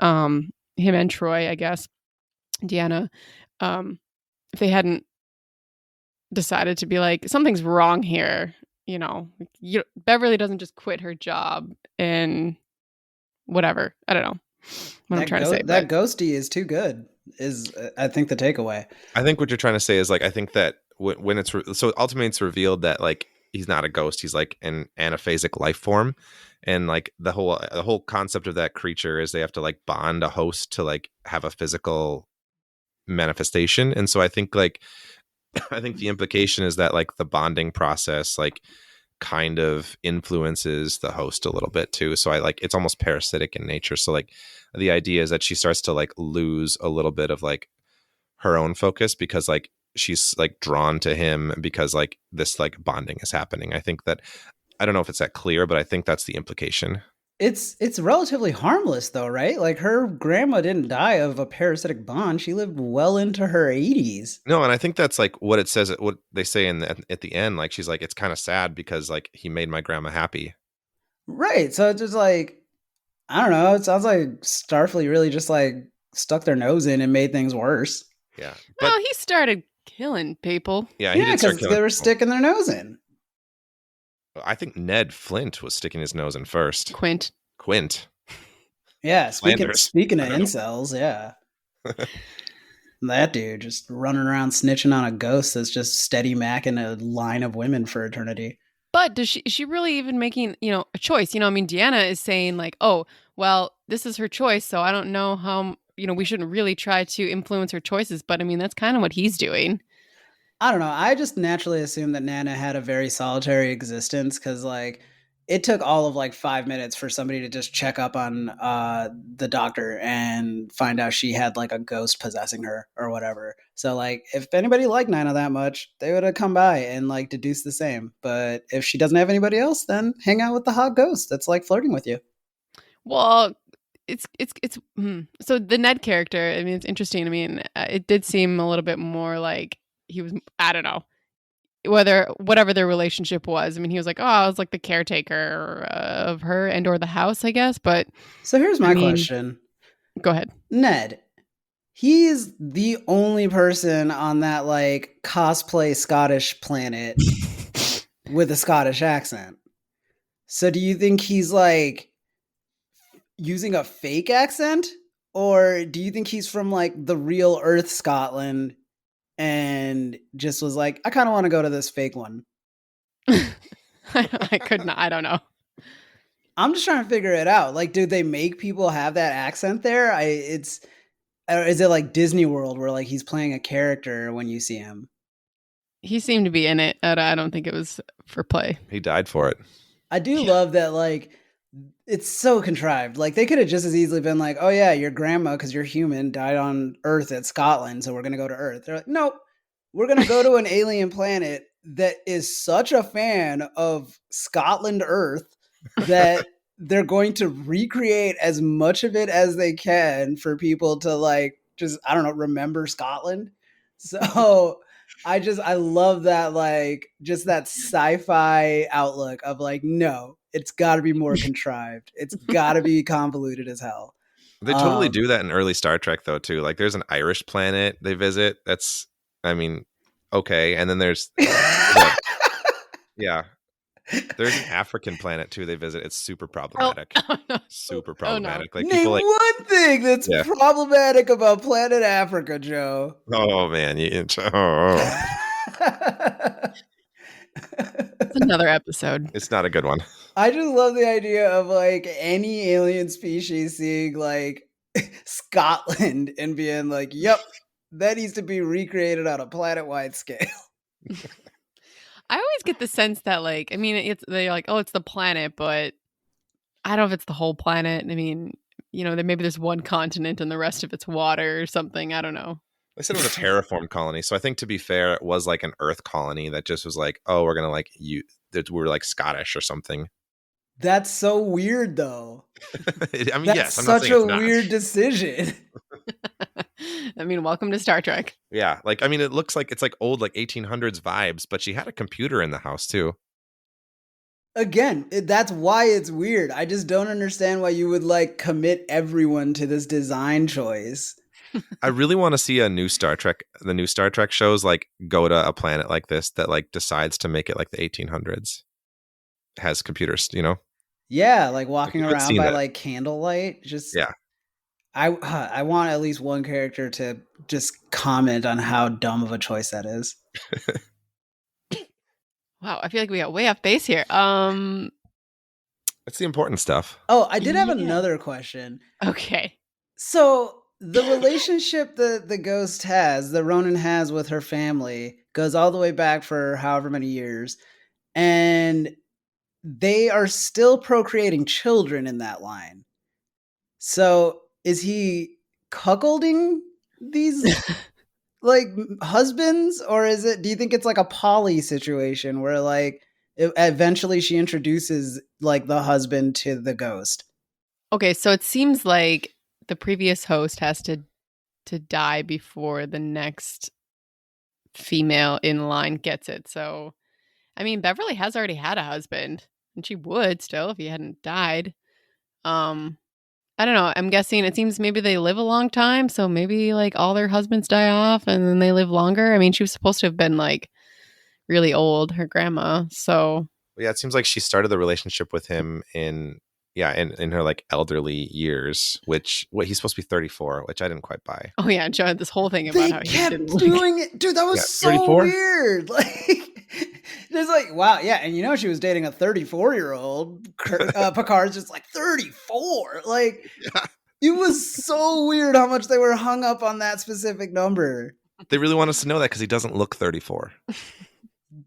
him and Troy, I guess, Deanna, if they hadn't decided to be like, something's wrong here, you know, Beverly doesn't just quit her job and whatever. I don't know what I'm trying to say. That ghosty is too good. Is I think the takeaway. I think what you're trying to say is like I think that when it's so ultimately it's revealed that like he's not a ghost, he's like an anaphasic life form, and like the whole concept of that creature is they have to like bond a host to like have a physical manifestation. And so I think like I think the implication is that like the bonding process like kind of influences the host a little bit too. So I like it's almost parasitic in nature. So like the idea is that she starts to like lose a little bit of like her own focus because like she's like drawn to him because like this like bonding is happening. I think that I don't know if it's that clear, but I think that's the implication. It's relatively harmless though, right? Like her grandma didn't die of a parasitic bond. She lived well into her 80s. No, and I think that's like what it says, what they say at the end. Like she's like, it's kind of sad because like he made my grandma happy. Right. So it's just like, I don't know. It sounds like Starfleet really just like stuck their nose in and made things worse. Yeah. Well, he started killing people. Yeah, he Yeah, did start because killing they were people. sticking their nose in. I think Ned Flint was sticking his nose in first. Quint. Yeah, speaking Flanders. speaking of I don't know. incels, yeah. That dude just running around snitching on a ghost that's just steady macking a line of women for eternity. But is she really even making, you know, a choice? You know, I mean, Deanna is saying like, oh, well, this is her choice, so I don't know how, you know, we shouldn't really try to influence her choices. But I mean, that's kind of what he's doing. I don't know. I just naturally assumed that Nana had a very solitary existence because, like, it took all of like 5 minutes for somebody to just check up on the doctor and find out she had like a ghost possessing her or whatever. So, like, if anybody liked Nana that much, they would have come by and like deduce the same. But if she doesn't have anybody else, then hang out with the hot ghost that's like flirting with you. Well, it's so the Ned character. I mean, it's interesting. I mean, it did seem a little bit more like he was. I don't know whatever their relationship was. I mean, he was like, oh, I was like the caretaker of her and or the house, I guess. But So here's my question. Go ahead. Ned, he's the only person on that like cosplay Scottish planet with a Scottish accent. So do you think he's like using a fake accent? Or do you think he's from like the real Earth Scotland and just was like, I kind of want to go to this fake one? I could not. I don't know. I'm just trying to figure it out. Like, do they make people have that accent there? Or is it like Disney World where like he's playing a character when you see him? He seemed to be in it. I don't think it was for play. He died for it. I do love that, like, it's so contrived. Like, they could have just as easily been like, oh, yeah, your grandma, because you're human, died on Earth at Scotland, so we're going to go to Earth. They're like, nope, we're going to go to an alien planet that is such a fan of Scotland Earth that they're going to recreate as much of it as they can for people to, like, just, I don't know, remember Scotland. So I love that, like, just that sci-fi outlook of like, no, it's got to be more contrived. It's got to be convoluted as hell. They totally do that in early Star Trek, though, too. Like, there's an Irish planet they visit. That's, I mean, okay. And then there's, yeah, there's an African planet too they visit. It's super problematic. No. Super problematic. No. Like Name people like one thing that's problematic about planet Africa, Joe. oh man, It's another episode. It's not a good one. I just love the idea of like any alien species seeing like Scotland and being like, yep, that needs to be recreated on a planet-wide scale. I always get the sense that, like, I mean, they're like, oh, it's the planet, but I don't know if it's the whole planet. I mean, you know, maybe there's one continent and the rest of it's water or something. I don't know. They said it was a terraformed colony. So I think, to be fair, it was like an Earth colony that just was like, oh, we're going to like we're like Scottish or something. That's so weird, though. I mean, That's yes, I'm such not saying a it's weird not. decision. I mean, welcome to Star Trek. Yeah, like, I mean, it looks like it's like old, like 1800s vibes, but she had a computer in the house too. Again, that's why it's weird. I just don't understand why you would like commit everyone to this design choice. I really want to see the new Star Trek shows like go to a planet like this that like decides to make it like the 1800s. Has computers, you know? Yeah, like walking haven't around seen by that. like candlelight. Just Yeah. I want at least one character to just comment on how dumb of a choice that is. Wow, I feel like we got way off base here. That's the important stuff. Oh, I did have Yeah. another question. Okay. So the relationship that the ghost has, that Ronin has with her family, goes all the way back for however many years. And they are still procreating children in that line. So is he cuckolding these like husbands, or is it, do you think it's like a poly situation where like eventually she introduces like the husband to the ghost? Okay, so it seems like the previous host has to die before the next female in line gets it. So, I mean, Beverly has already had a husband, and she would still if he hadn't died. I don't know. I'm guessing it seems maybe they live a long time, so maybe like all their husbands die off and then they live longer. I mean, she was supposed to have been like really old, her grandma. So Yeah, it seems like she started the relationship with him in her like elderly years, which he's supposed to be 34, which I didn't quite buy. oh yeah, Joe had this whole thing about They how he kept didn't like doing it. Dude, that was Yeah, so 34? weird. Like, there's like, wow, yeah. And you know, she was dating a 34-year-old. Picard's just like 34. Like, it was so weird how much they were hung up on that specific number. They really want us to know that because he doesn't look 34.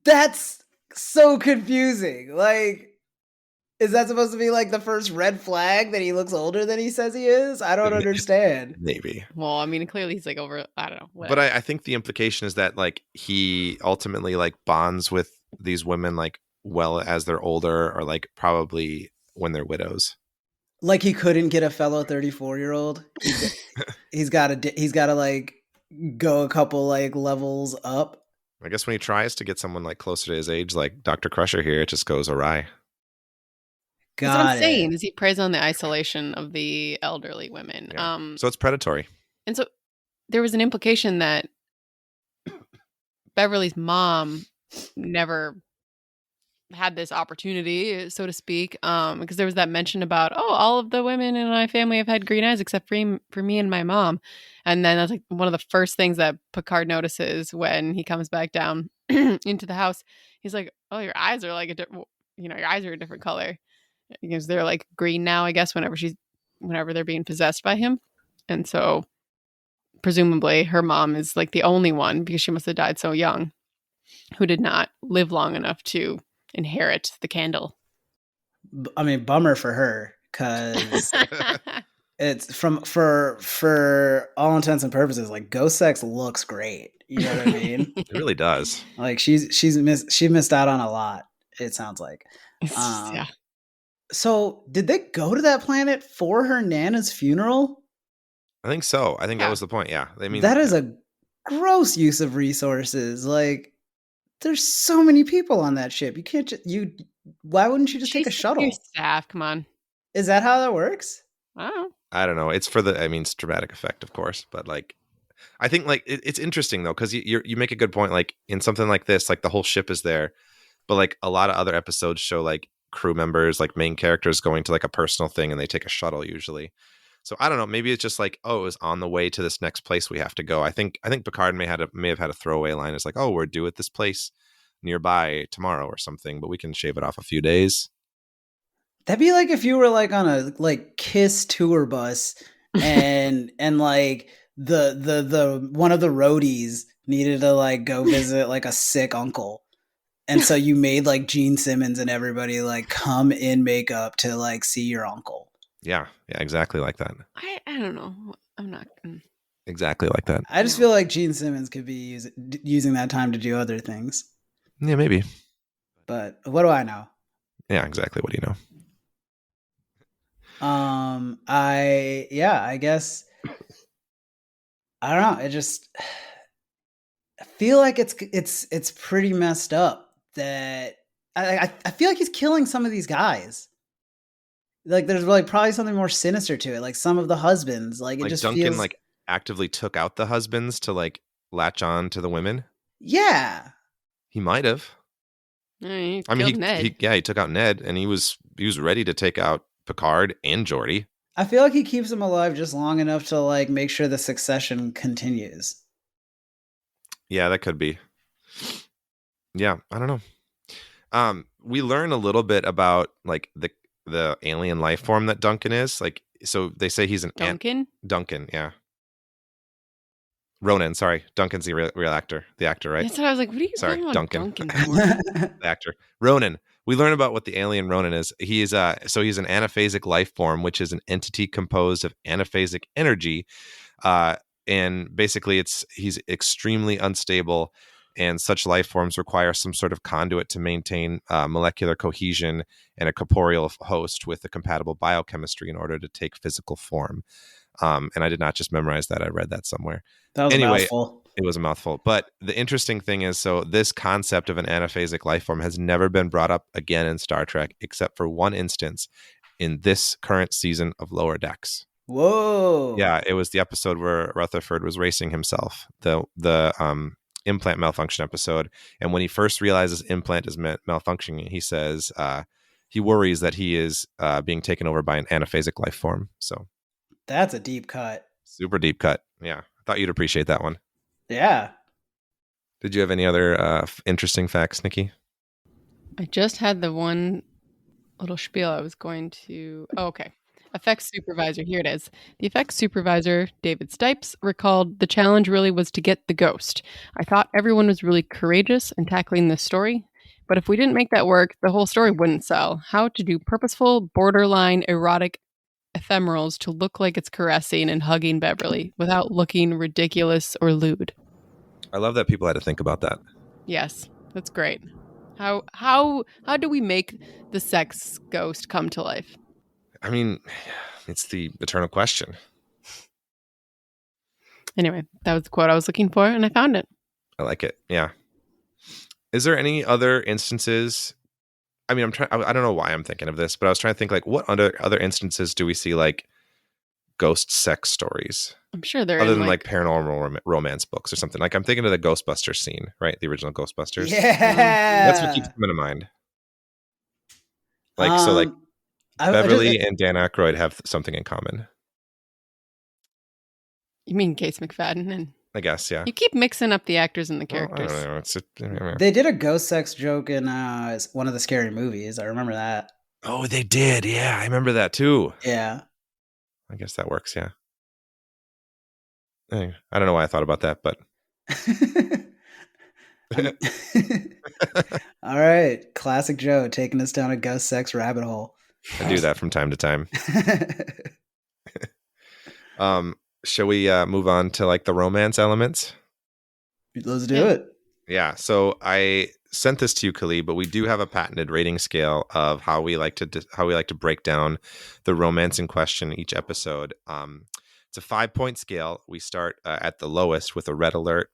That's so confusing. Like, is that supposed to be like the first red flag that he looks older than he says he is? I don't understand. Maybe. Well, I mean, clearly he's like over, I don't know. But Whatever. I think the implication is that like he ultimately like bonds with these women like well as they're older, or like probably when they're widows. Like he couldn't get a fellow 34-year-old. He's got to like go a couple like levels up. I guess when he tries to get someone like closer to his age, like Dr. Crusher here, it just goes awry. That's what I'm Got saying it. is he preys on the isolation of the elderly women. Yeah. So it's predatory. And so there was an implication that Beverly's mom never had this opportunity, so to speak, because there was that mention about, oh, all of the women in my family have had green eyes except for me and my mom. And then that's like one of the first things that Picard notices when he comes back down into the house. He's like, oh, your eyes are like your eyes are a different color. Because they're like green now, I guess, whenever they're being possessed by him. And so presumably her mom is like the only one, because she must have died so young, who did not live long enough to inherit the candle. I mean, bummer for her, because it's for all intents and purposes, like ghost sex looks great. You know what I mean? It really does. Like she missed out on a lot. It sounds like. Yeah. So did they go to that planet for her Nana's funeral? I think so. I think Yeah. that was the point. Yeah. I mean, That is a gross use of resources. Like, there's so many people on that ship. You can't why wouldn't you just take a shuttle? Your staff, come on. Is that how that works? Oh. I don't know. It's for it's dramatic effect, of course, but like, I think like it's interesting though, because you make a good point. Like in something like this, like the whole ship is there, but like a lot of other episodes show like crew members, like main characters going to like a personal thing, and they take a shuttle usually. So I don't know. Maybe it's just like, oh, it was on the way to this next place we have to go. I think Picard may have had a throwaway line. It's like, oh, we're due at this place nearby tomorrow or something, but we can shave it off a few days. That'd be like if you were like on a like Kiss tour bus and like the one of the roadies needed to like go visit like a sick uncle. And so you made like Gene Simmons and everybody like come in makeup to like see your uncle. Yeah, exactly like that. I don't know. I'm not. Exactly like that. I just feel like Gene Simmons could be using that time to do other things. Yeah, maybe. But what do I know? Yeah, exactly. What do you know? I guess I don't know. It just I feel like it's pretty messed up that I feel like he's killing some of these guys. Like there's like probably something more sinister to it. Like some of the husbands, like it Like just Duncan feels like actively took out the husbands to like latch on to the women. Yeah. He might have. He I mean, Ned. he took out Ned, and he was ready to take out Picard and Geordi. I feel like he keeps them alive just long enough to like make sure the succession continues. Yeah, that could be. Yeah, I don't know. We learn a little bit about like the alien life form that Duncan is. Like, so they say he's an Duncan. Duncan, yeah. Ronin, sorry, Duncan's the real actor, right? That's what I was like. What are you Sorry, talking about Duncan. for? The actor Ronin. We learn about what the alien Ronin is. He's an anaphasic life form, which is an entity composed of anaphasic energy, and basically he's extremely unstable, and such life forms require some sort of conduit to maintain molecular cohesion and a corporeal host with a compatible biochemistry in order to take physical form. And I did not just memorize that; I read that somewhere. That was Anyway, a mouthful. It was a mouthful. But the interesting thing is, so this concept of an anaphasic life form has never been brought up again in Star Trek, except for one instance in this current season of Lower Decks. Whoa. Yeah, it was the episode where Rutherford was racing himself, the implant malfunction episode. And when he first realizes implant is malfunctioning, he says he worries that he is being taken over by an anaphasic life form. So that's a deep cut. Super deep cut. Yeah. I thought you'd appreciate that one. Yeah. Did you have any other interesting facts, Nikki? I just had the one little spiel I was going to... Oh, okay. Effects supervisor. Here it is. The effects supervisor, David Stipes, recalled the challenge really was to get the ghost. I thought everyone was really courageous in tackling this story, but if we didn't make that work, the whole story wouldn't sell. How to do purposeful, borderline, erotic ephemerals to look like it's caressing and hugging Beverly without looking ridiculous or lewd. I love that people had to think about that. Yes, that's great. How do we make the sex ghost come to life? I mean, it's the eternal question. Anyway, that was the quote I was looking for, and I found it. I like it. Yeah. Is there any other instances? I mean, I don't know why I'm thinking of this, but I was trying to think like what other instances do we see like ghost sex stories? I'm sure they're other than like paranormal romance books or something. Like I'm thinking of the Ghostbusters scene, right? The original Ghostbusters. Yeah. That's what keeps coming to mind. Like, so like Beverly and Dan Aykroyd have something in common. You mean Case McFadden? And I guess, yeah. You keep mixing up the actors and the characters. I don't know. They did a ghost sex joke in one of the Scary Movies. I remember that. Oh, they did. Yeah, I remember that too. Yeah. I guess that works, yeah. I don't know why I thought about that, but I'm- All right, classic Joe taking us down a ghost sex rabbit hole. I do that from time to time. Shall we move on to like the romance elements? Let's do it. Yeah. So I sent this to you, Khalid, but we do have a patented rating scale of how we like to break down the romance in question each episode. It's a 5-point scale. We start at the lowest with a red alert,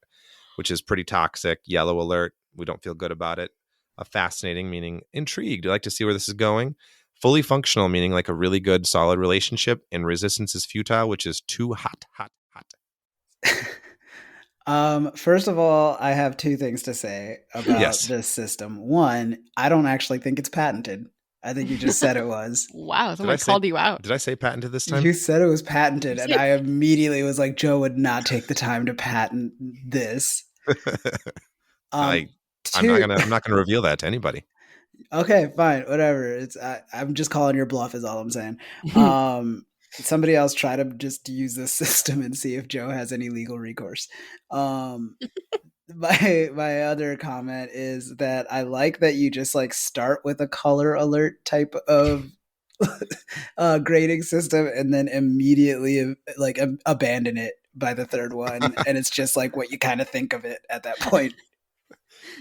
which is pretty toxic. Yellow alert, we don't feel good about it. A fascinating, meaning intrigued. You like to see where this is going. Fully functional, meaning like a really good, solid relationship. And resistance is futile, which is too hot. First of all, I have two things to say about this system. One, I don't actually think it's patented. I think you just said it was. Wow, someone called you out. Did I say patented this time? You said it was patented, and I immediately was like, Joe would not take the time to patent this. I'm not gonna reveal that to anybody. Okay, fine, whatever. I'm just calling your bluff is all I'm saying. Somebody else try to just use this system and see if Joe has any legal recourse. My other comment is that I like that you just like start with a color alert type of grading system and then immediately like abandon it by the third one, and it's just like what you kind of think of it at that point.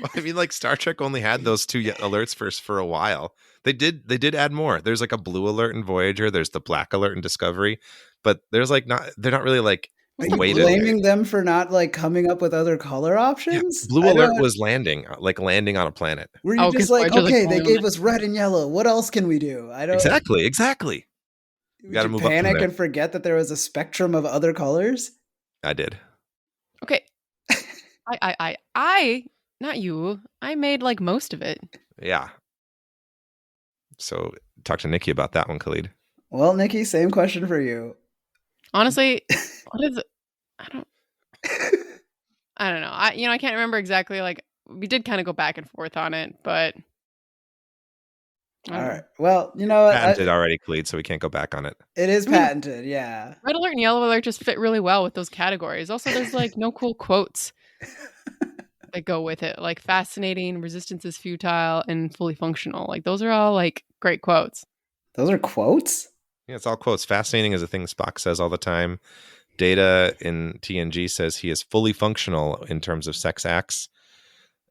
Well, I mean, like Star Trek only had those 2 alerts for a while. They did add more. There's like a blue alert in Voyager. There's the black alert in Discovery, but they're not really like weighted. Blaming them for not like coming up with other color options. Yeah, blue alert was landing on a planet. Were you just like, okay, they gave us red and yellow. What else can we do? I don't exactly. You got to move panic and forget that there was a spectrum of other colors. I did. Okay, I not you. I made like most of it. Yeah. So talk to Nikki about that one, Khalid. Well, Nikki, same question for you. Honestly, what is it? I don't know. I can't remember exactly. Like we did kind of go back and forth on it, but all right. Well, you know what? Patented already, Khalid, so we can't go back on it. It is patented, yeah. Red alert and yellow alert just fit really well with those categories. Also, there's like no cool quotes that go with it, like fascinating, resistance is futile, and fully functional. Like those are all like great quotes. Those are quotes? Yeah, it's all quotes. Fascinating is a thing Spock says all the time. Data in TNG says he is fully functional in terms of sex acts,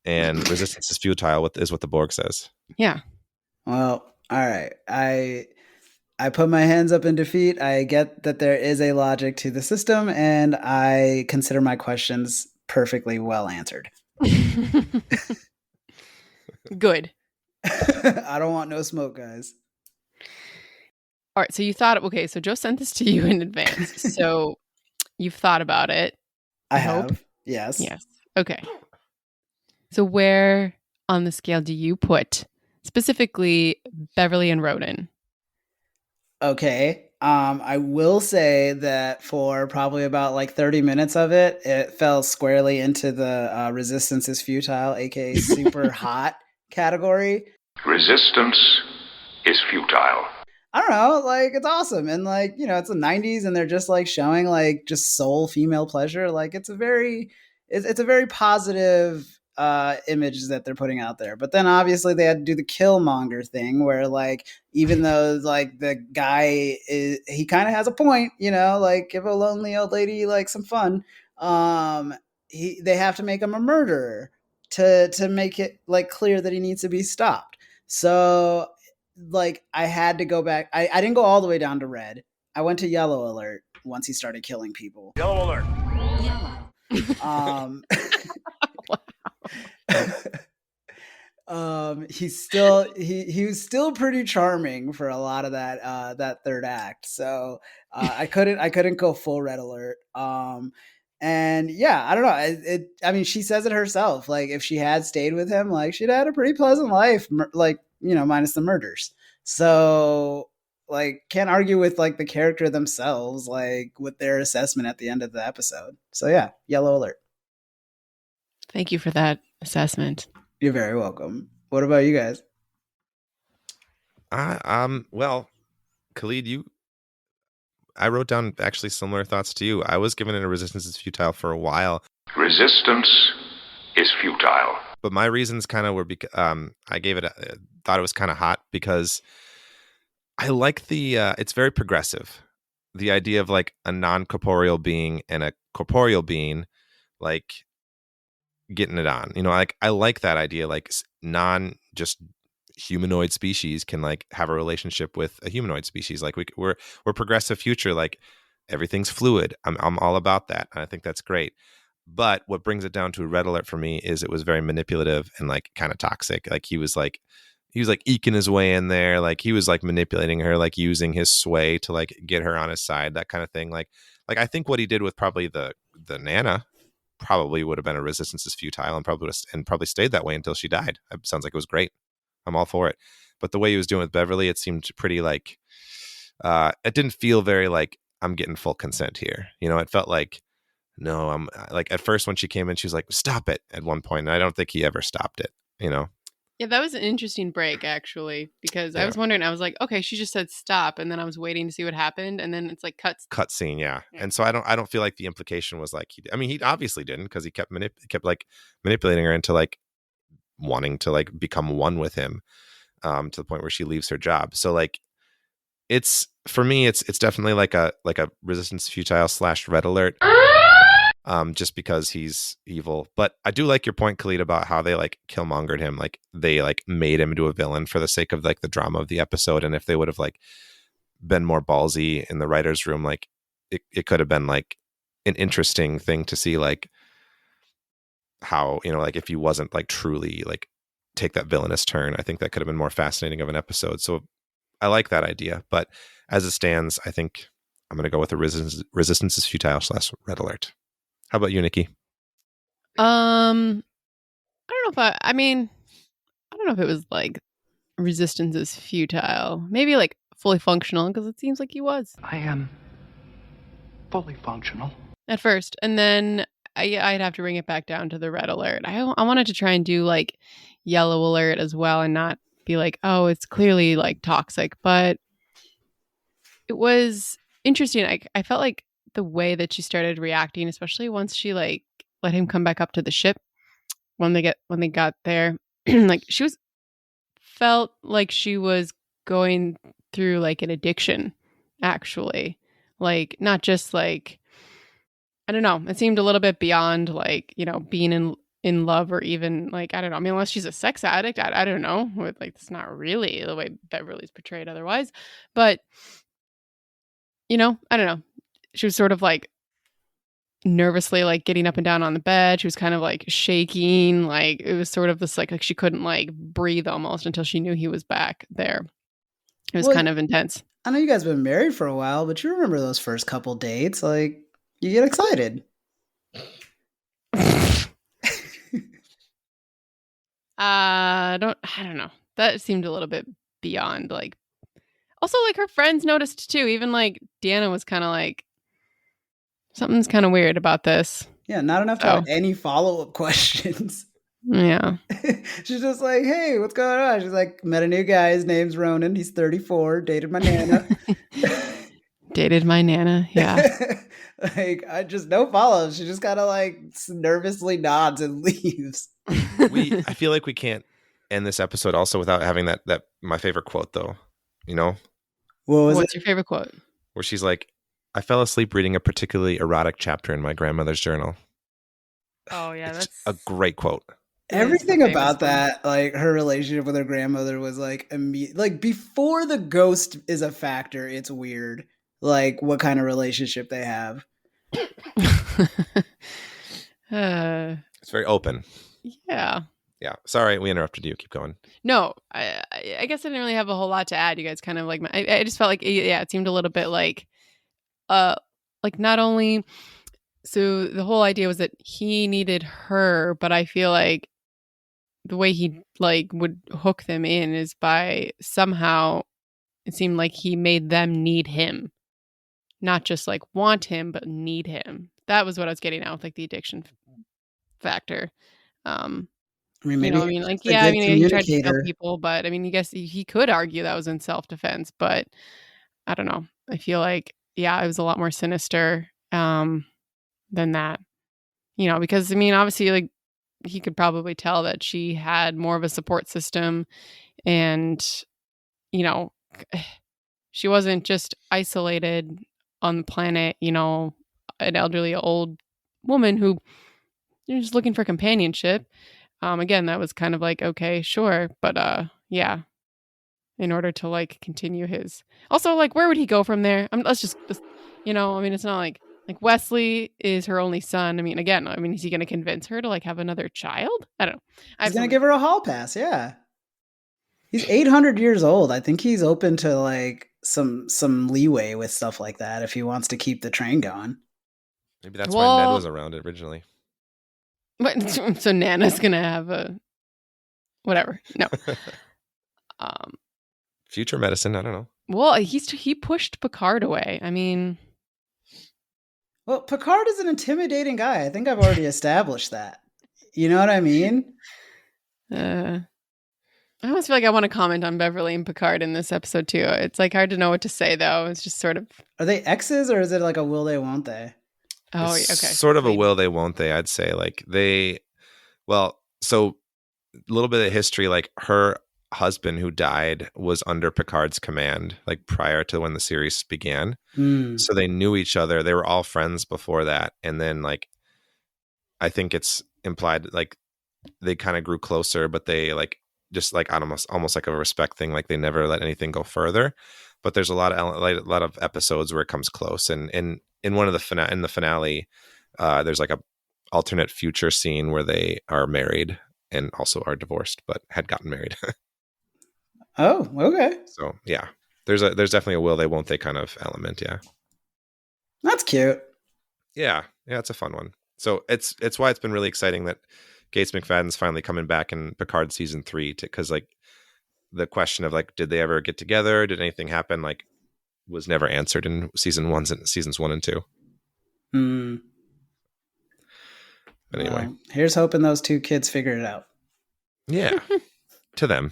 and resistance is futile is what the Borg says. Yeah. Well, all right. I put my hands up in defeat. I get that there is a logic to the system, and I consider my questions perfectly well answered. Good. I don't want no smoke, guys. All right. So you thought, okay, so Joe sent this to you in advance. So you've thought about it. I have. Yes. Yes. Okay. So where on the scale do you put specifically Beverly and Ronin? Okay. I will say that for probably about like 30 minutes of it, it fell squarely into the resistance is futile, aka super hot category. Resistance is futile. I don't know, like it's awesome. And like, you know, it's the 90s and they're just like showing like just soul female pleasure. Like it's a very positive image that they're putting out there. But then obviously they had to do the Killmonger thing where like even though like the guy he kind of has a point, you know, like give a lonely old lady like some fun. They have to make him a murderer to make it like clear that he needs to be stopped. So like I had to go back. I didn't go all the way down to red. I went to yellow alert once he started killing people. Yellow alert. He was still pretty charming for a lot of that third act. So I couldn't go full red alert. And yeah, I don't know. I mean, she says it herself. Like if she had stayed with him, like she'd had a pretty pleasant life. Like, you know, minus the murders. So like can't argue with like the character themselves, like with their assessment at the end of the episode. So yeah, yellow alert. Thank you for that assessment. You're very welcome. What about you guys? Well, Khalid, I wrote down actually similar thoughts to you. I was giving it a resistance is futile for a while. Resistance is futile. But my reasons kind of were I gave it thought it was kind of hot because I like the it's very progressive. The idea of like a non-corporeal being and a corporeal being like getting it on. Like I like that idea, like non just humanoid species can like have a relationship with a humanoid species. Like we're progressive future, like everything's fluid. I'm all about that. And I think that's great. But what brings it down to a red alert for me is it was very manipulative and like kind of toxic. Like he was like eking his way in there. Like he was like manipulating her, like using his sway to like get her on his side, that kind of thing. Like I think what he did with probably the Nana probably would have been a resistance is futile and probably stayed that way until she died. It sounds like it was great. I'm all for it. But the way he was doing with Beverly, it seemed pretty like it didn't feel very like I'm getting full consent here. It felt like, no, I'm like at first when she came in, she was like, stop it at one point. And I don't think he ever stopped it, Yeah, that was an interesting break, actually, because I was wondering, I was like, okay, she just said stop. And then I was waiting to see what happened. And then it's like cut scene. Yeah. And so I don't feel like the implication was like, he obviously didn't, because he kept like manipulating her into like wanting to like become one with him to the point where she leaves her job. So like, it's for me, it's definitely like a resistance futile / red alert. Just because he's evil. But I do like your point, Khalid, about how they like Killmongered him. Like they like made him into a villain for the sake of like the drama of the episode. And if they would have like been more ballsy in the writer's room, like it could have been like an interesting thing to see, like how, like if he wasn't like truly like take that villainous turn. I think that could have been more fascinating of an episode. So I like that idea. But as it stands, I think I'm going to go with the resistance is futile / red alert. How about you, Nikki? I don't know if I don't know if it was like resistance is futile. Maybe like fully functional, because it seems like he was. I am fully functional. At first. And then I'd have to bring it back down to the red alert. I wanted to try and do like yellow alert as well and not be like, oh, it's clearly like toxic. But it was interesting. I felt like the way that she started reacting, especially once she like let him come back up to the ship when they got there, like felt like she was going through like an addiction, actually. Like not just like, I don't know. It seemed a little bit beyond like, being in love, or even like, I don't know. I mean, unless she's a sex addict, I don't know. Like, it's not really the way Beverly's portrayed otherwise. But, I don't know. She was sort of like nervously like getting up and down on the bed. She was kind of like shaking. Like it was sort of this like she couldn't like breathe almost until she knew he was back there. It was kind of intense. I know you guys have been married for a while, but you remember those first couple dates. Like you get excited. I don't know. That seemed a little bit beyond like. Also, like her friends noticed too. Even like Deanna was kind of like, something's kind of weird about this. Yeah, not enough to have any follow-up questions. Yeah. She's just like, hey, what's going on? She's like, met a new guy. His name's Ronin. He's 34. Dated my Nana. Dated my Nana. Yeah. Like, I just no follow. She just kind of like nervously nods and leaves. I feel like we can't end this episode also without having that my favorite quote though. What's your favorite quote? Where she's like, I fell asleep reading a particularly erotic chapter in my grandmother's journal. Oh yeah, that's a great quote. Everything about that, like her relationship with her grandmother was like like before the ghost is a factor, it's weird. Like what kind of relationship they have. It's very open. Yeah. Yeah. Sorry, we interrupted you. Keep going. No, I guess I didn't really have a whole lot to add. You guys kind of like I just felt like it seemed a little bit like not only, so the whole idea was that he needed her, but I feel like the way he like would hook them in is by somehow it seemed like he made them need him, not just like want him, but need him. That was what I was getting at with like the addiction factor. I mean, he tried to kill people, but I mean, I guess he could argue that was in self-defense, but I don't know. I feel like yeah, it was a lot more sinister than that. Because I mean, obviously, like he could probably tell that she had more of a support system, and you know, she wasn't just isolated on the planet. An elderly old woman who just looking for companionship. Again, that was kind of like, okay, sure, but yeah, in order to like continue his. Also, like, where would he go from there? Let's just I mean, it's not like Wesley is her only son. I mean, again, is he going to convince her to like have another child? I don't know. He's going to give her a hall pass. Yeah. He's 800 years old. I think he's open to like some leeway with stuff like that if he wants to keep the train going. Maybe that's why Ned was around originally. But so Nana's going to have a whatever. No. Future medicine, I don't know. Well, he pushed Picard away. I mean, well, Picard is an intimidating guy. I think I've already established that. You know what I mean? I almost feel like I want to comment on Beverly and Picard in this episode too. It's like hard to know what to say though. It's just sort of. Are they exes or is it like a will they won't they? Oh, okay. Sort of a will they won't they, I'd say. Like so a little bit of history, like her husband who died was under Picard's command, like prior to when the series began. So they knew each other. They were all friends before that. And then like, I think it's implied like they kind of grew closer, but they like, just like almost like a respect thing. Like they never let anything go further, but there's a lot of episodes where it comes close. And in one of the finale, there's like a alternate future scene where they are married and also are divorced, but had gotten married. Oh, okay. So yeah, there's definitely a will they won't they kind of element. Yeah, that's cute. Yeah, it's a fun one. So it's why it's been really exciting that Gates McFadden's finally coming back in Picard season 3 because like the question of like, did they ever get together? Did anything happen? Like was never answered in seasons 1 and 2. But anyway, well, here's hoping those two kids figure it out. Yeah, to them.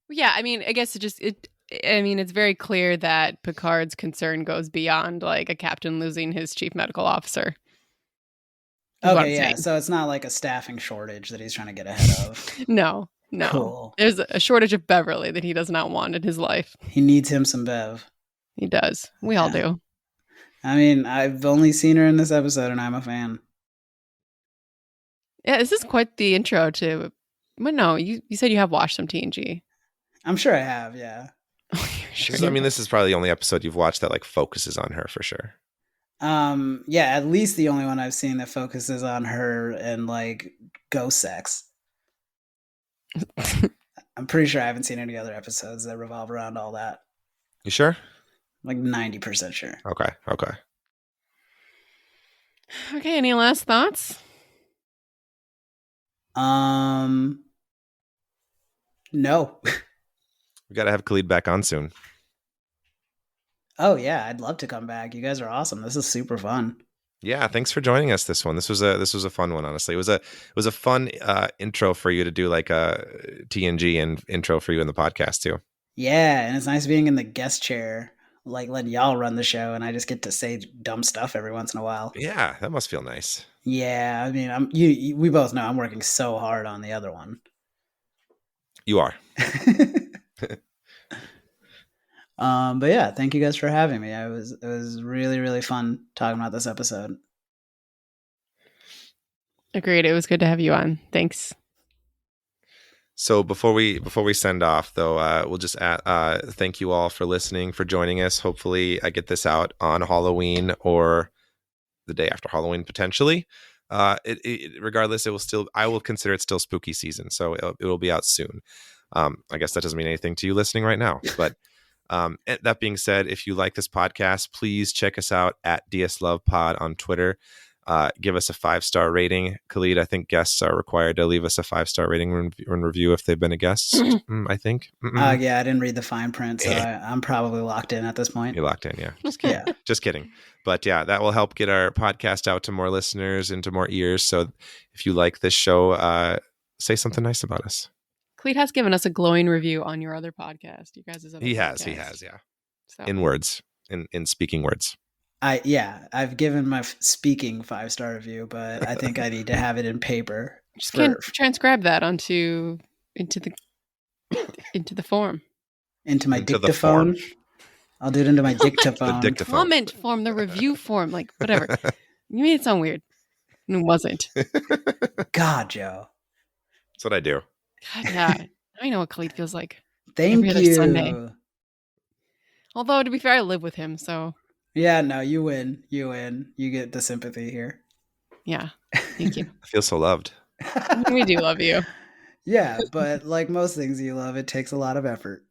Yeah, I mean, I guess it's very clear that Picard's concern goes beyond like a captain losing his chief medical officer. Okay, yeah. So it's not like a staffing shortage that he's trying to get ahead of. No. Cool. There's a shortage of Beverly that he does not want in his life. He needs him some Bev. He does. We all do. I mean, I've only seen her in this episode and I'm a fan. Yeah, this is quite the intro to... But no, you said you have watched some TNG. I'm sure I have, yeah. Sure. So, I mean, this is probably the only episode you've watched that like focuses on her for sure. Yeah, at least the only one I've seen that focuses on her and like ghost sex. I'm pretty sure I haven't seen any other episodes that revolve around all that. You sure? Like 90% sure. Okay. Okay, any last thoughts? No. We got to have Khalid back on soon. Oh yeah, I'd love to come back. You guys are awesome. This is super fun. Yeah, thanks for joining us this one. This was a fun one, honestly. It was a fun intro for you to do like a TNG and intro for you in the podcast too. Yeah, and it's nice being in the guest chair, like letting y'all run the show and I just get to say dumb stuff every once in a while. Yeah, that must feel nice. Yeah, I mean, we both know I'm working so hard on the other one. You are. But yeah, thank you guys for having me. It was really, really fun talking about this episode. Agreed. It was good to have you on. Thanks. So before we send off, though, we'll just thank you all for listening, for joining us. Hopefully, I get this out on Halloween or the day after Halloween, potentially. Regardless, I will consider it still spooky season, so it will be out soon. I guess that doesn't mean anything to you listening right now, but that being said, if you like this podcast, please check us out at DS Love Pod on Twitter. Give us a 5-star rating. Khalid, I think guests are required to leave us a 5-star rating and review if they've been a guest. I think. Yeah, I didn't read the fine print, so I'm probably locked in at this point. You're locked in, yeah. Just kidding. Yeah. Just kidding. But yeah, that will help get our podcast out to more listeners, into more ears. So if you like this show, say something nice about us. Khalid has given us a glowing review on your other podcast. You guys' other He podcast. has, yeah. So in words, in speaking words. I've given my speaking 5-star review, but I think I need to have it in paper. just can't transcribe that into the form. Into my Into the dictaphone. form. I'll do it into my dictaphone. The dictaphone. Comment form, the review form, like whatever. You made it sound weird. And it wasn't. God, Joe. That's what I do. God, yeah. I know what Khalid feels like. Thank Every other you. Sunday. Although, to be fair, I live with him, so. Yeah, no, you win. You win. You get the sympathy here. Yeah. Thank you. I feel so loved. We do love you. Yeah, but like most things you love, it takes a lot of effort.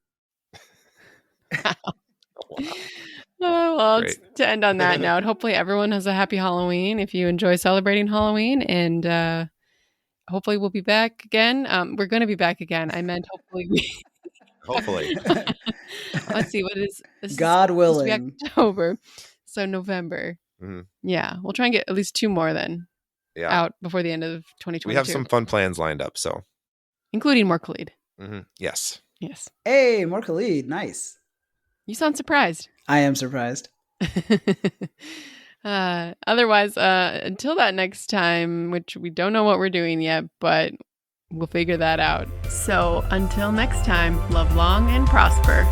Oh, well, Great. to end on that note, hopefully everyone has a happy Halloween if you enjoy celebrating Halloween. And hopefully we'll be back again. We're going to be back again. I meant hopefully. Hopefully. Let's see. What is this? God Is willing. October. So November. Mhm. Yeah. We'll try and get at least 2 more then Yeah. out before the end of 2022. We have some fun plans lined up. So, including more Khalid. Yes. Yes. Hey, more Khalid. Nice. You sound surprised. I am surprised. Otherwise, until that next time, which we don't know what we're doing yet, but we'll figure that out. So until next time, love long and prosper.